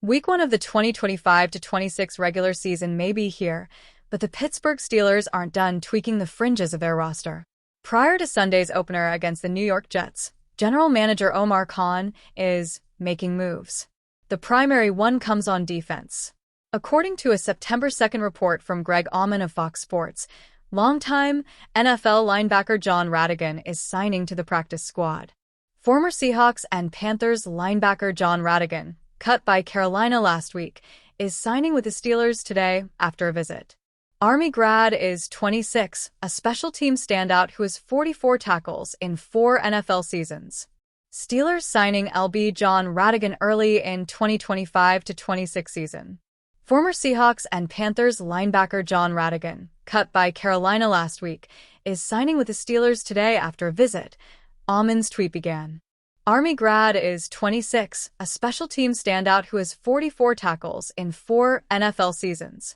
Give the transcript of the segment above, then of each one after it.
Week 1 of the 2025-26 regular season may be here, but the Pittsburgh Steelers aren't done tweaking the fringes of their roster. Prior to Sunday's opener against the New York Jets, General Manager Omar Khan is making moves. The primary one comes on defense. According to a September 2nd report from Greg Auman of Fox Sports, longtime NFL linebacker Jon Rhattigan is signing to the practice squad. Former Seahawks and Panthers linebacker Jon Rhattigan, cut by Carolina last week, is signing with the Steelers today after a visit. Army grad is 26, a special teams standout who has 44 tackles in 4 NFL seasons. Steelers signing LB Jon Rhattigan early in 2025-26 season. Former Seahawks and Panthers linebacker Jon Rhattigan, cut by Carolina last week, is signing with the Steelers today after a visit. Auman's tweet began. Army grad is 26, a special teams standout who has 44 tackles in 4 NFL seasons.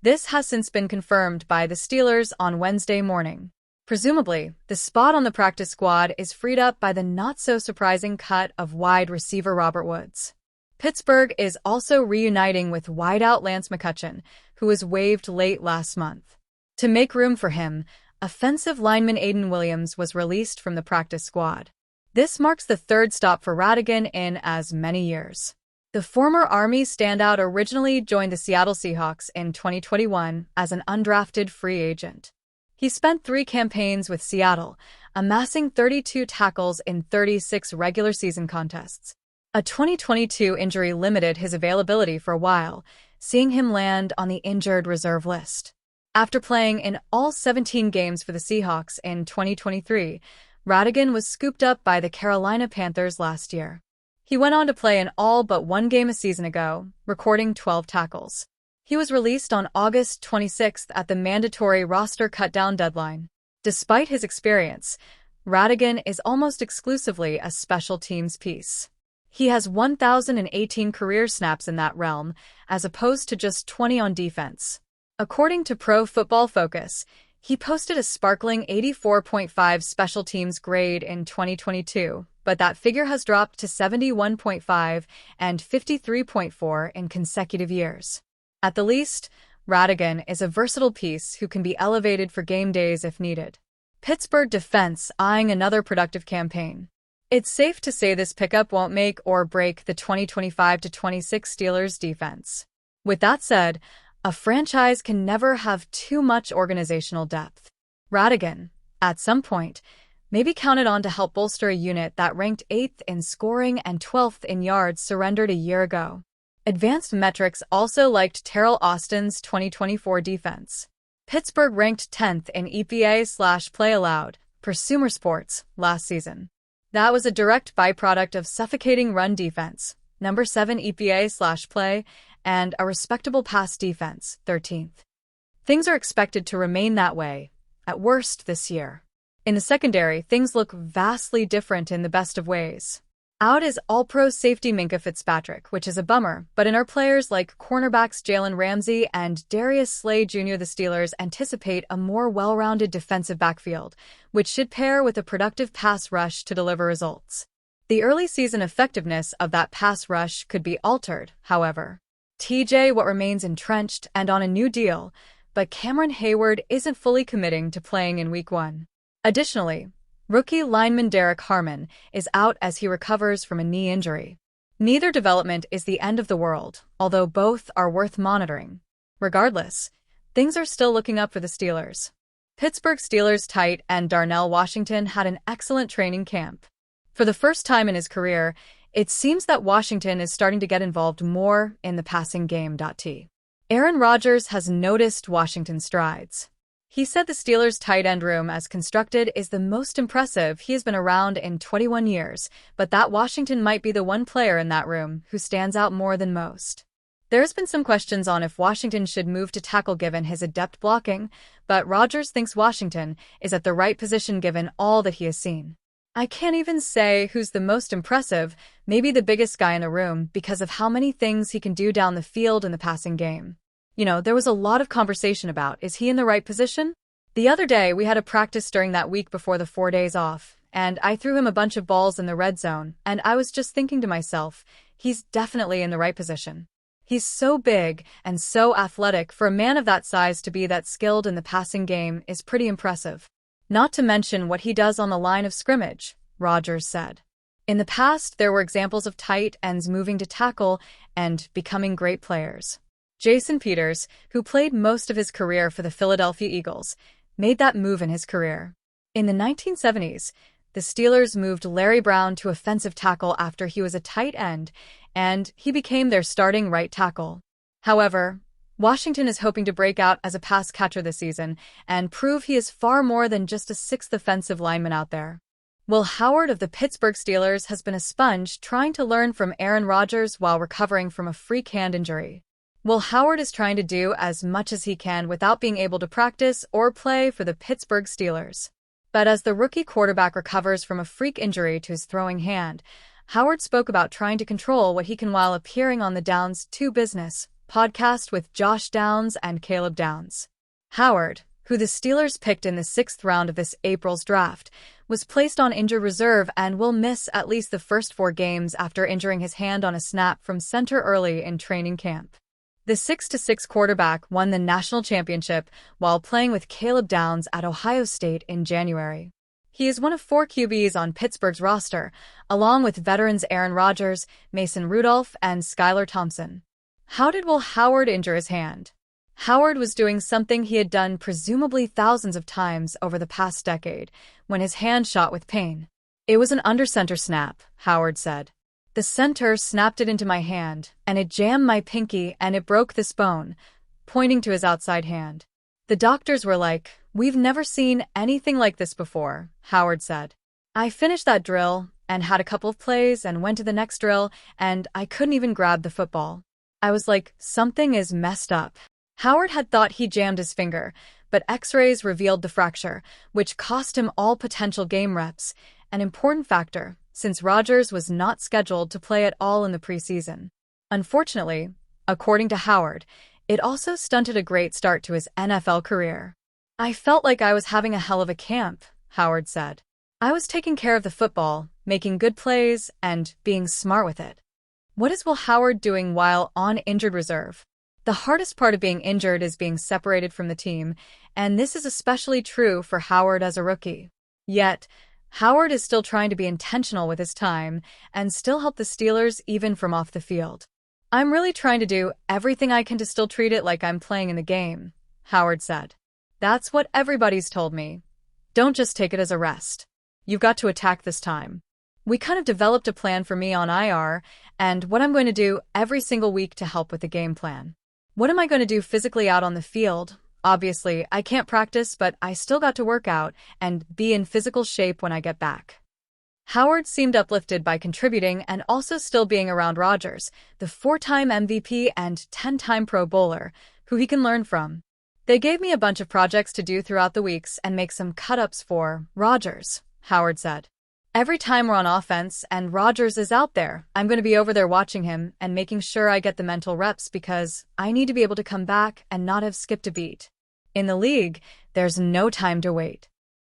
This has since been confirmed by the Steelers on Wednesday morning. Presumably, the spot on the practice squad is freed up by the not-so-surprising cut of wide receiver Robert Woods. Pittsburgh is also reuniting with wideout Lance McCutcheon, who was waived late last month. To make room for him, offensive lineman Aiden Williams was released from the practice squad. This marks the third stop for Rhattigan in as many years. The former Army standout originally joined the Seattle Seahawks in 2021 as an undrafted free agent. He spent 3 campaigns with Seattle, amassing 32 tackles in 36 regular season contests. A 2022 injury limited his availability for a while, seeing him land on the injured reserve list. After playing in all 17 games for the Seahawks in 2023, Rhattigan was scooped up by the Carolina Panthers last year. He went on to play in all but 1 game a season ago, recording 12 tackles. He was released on August 26th at the mandatory roster cutdown deadline. Despite his experience, Rhattigan is almost exclusively a special teams piece. He has 1,018 career snaps in that realm, as opposed to just 20 on defense. According to Pro Football Focus, he posted a sparkling 84.5 special teams grade in 2022, but that figure has dropped to 71.5 and 53.4 in consecutive years. At the least, Rhattigan is a versatile piece who can be elevated for game days if needed. Pittsburgh defense eyeing another productive campaign. It's safe to say this pickup won't make or break the 2025-26 Steelers defense. With that said, a franchise can never have too much organizational depth. Rhattigan, at some point, may be counted on to help bolster a unit that ranked 8th in scoring and 12th in yards surrendered a year ago. Advanced Metrics also liked Teryl Austin's 2024 defense. Pittsburgh ranked 10th in EPA/play allowed, per Sumer Sports, last season. That was a direct byproduct of suffocating run defense, number 7 EPA/play, and a respectable pass defense, 13th. Things are expected to remain that way, at worst this year. In the secondary, things look vastly different in the best of ways. Out is All-Pro safety Minkah Fitzpatrick, which is a bummer, but in our players like cornerbacks Jalen Ramsey and Darius Slay Jr., the Steelers anticipate a more well-rounded defensive backfield, which should pair with a productive pass rush to deliver results. The early season effectiveness of that pass rush could be altered, however. TJ Watt remains entrenched and on a new deal, but Cameron Hayward isn't fully committing to playing in Week 1. Additionally, rookie lineman Derek Harmon is out as he recovers from a knee injury. Neither development is the end of the world, although both are worth monitoring. Regardless, things are still looking up for the Steelers. Pittsburgh Steelers tight end Darnell Washington had an excellent training camp. For the first time in his career, it seems that Washington is starting to get involved more in the passing game. Aaron Rodgers has noticed Washington's strides. He said the Steelers' tight end room as constructed is the most impressive he has been around in 21 years, but that Washington might be the one player in that room who stands out more than most. There's been some questions on if Washington should move to tackle given his adept blocking, but Rodgers thinks Washington is at the right position given all that he has seen. I can't even say who's the most impressive, maybe the biggest guy in the room because of how many things he can do down the field in the passing game. There was a lot of conversation about, is he in the right position? The other day, we had a practice during that week before the 4 days off, and I threw him a bunch of balls in the red zone, and I was just thinking to myself, he's definitely in the right position. He's so big and so athletic. For a man of that size to be that skilled in the passing game is pretty impressive. Not to mention what he does on the line of scrimmage, Rodgers said. In the past, there were examples of tight ends moving to tackle and becoming great players. Jason Peters, who played most of his career for the Philadelphia Eagles, made that move in his career. In the 1970s, the Steelers moved Larry Brown to offensive tackle after he was a tight end, and he became their starting right tackle. However, Washington is hoping to break out as a pass catcher this season and prove he is far more than just a sixth offensive lineman out there. Will Howard of the Pittsburgh Steelers has been a sponge trying to learn from Aaron Rodgers while recovering from a freak hand injury. Will Howard is trying to do as much as he can without being able to practice or play for the Pittsburgh Steelers. But as the rookie quarterback recovers from a freak injury to his throwing hand, Howard spoke about trying to control what he can while appearing on the Downs 2 Business podcast with Josh Downs and Caleb Downs. Howard, who the Steelers picked in the 6th round of this April's draft, was placed on injured reserve and will miss at least the first 4 games after injuring his hand on a snap from center early in training camp. The 6'6" quarterback won the national championship while playing with Caleb Downs at Ohio State in January. He is one of 4 QBs on Pittsburgh's roster, along with veterans Aaron Rodgers, Mason Rudolph, and Skylar Thompson. How did Will Howard injure his hand? Howard was doing something he had done presumably thousands of times over the past decade, when his hand shot with pain. It was an under-center snap, Howard said. The center snapped it into my hand, and it jammed my pinky and it broke this bone, pointing to his outside hand. The doctors were like, "We've never seen anything like this before," Howard said. I finished that drill and had a couple of plays and went to the next drill, and I couldn't even grab the football. I was like, something is messed up. Howard had thought he jammed his finger, but X-rays revealed the fracture, which cost him all potential game reps, an important factor, since Rodgers was not scheduled to play at all in the preseason. Unfortunately, according to Howard, it also stunted a great start to his NFL career. I felt like I was having a hell of a camp, Howard said. I was taking care of the football, making good plays, and being smart with it. What is Will Howard doing while on injured reserve? The hardest part of being injured is being separated from the team, and this is especially true for Howard as a rookie. Yet, Howard is still trying to be intentional with his time and still help the Steelers even from off the field. I'm really trying to do everything I can to still treat it like I'm playing in the game, Howard said. That's what everybody's told me. Don't just take it as a rest. You've got to attack this time. We kind of developed a plan for me on IR and what I'm going to do every single week to help with the game plan. What am I going to do physically out on the field? Obviously, I can't practice, but I still got to work out and be in physical shape when I get back. Howard seemed uplifted by contributing and also still being around Rodgers, the 4-time MVP and 10-time Pro Bowler, who he can learn from. They gave me a bunch of projects to do throughout the weeks and make some cut-ups for Rodgers, Howard said. Every time we're on offense and Rodgers is out there, I'm going to be over there watching him and making sure I get the mental reps because I need to be able to come back and not have skipped a beat. In the league, there's no time to wait.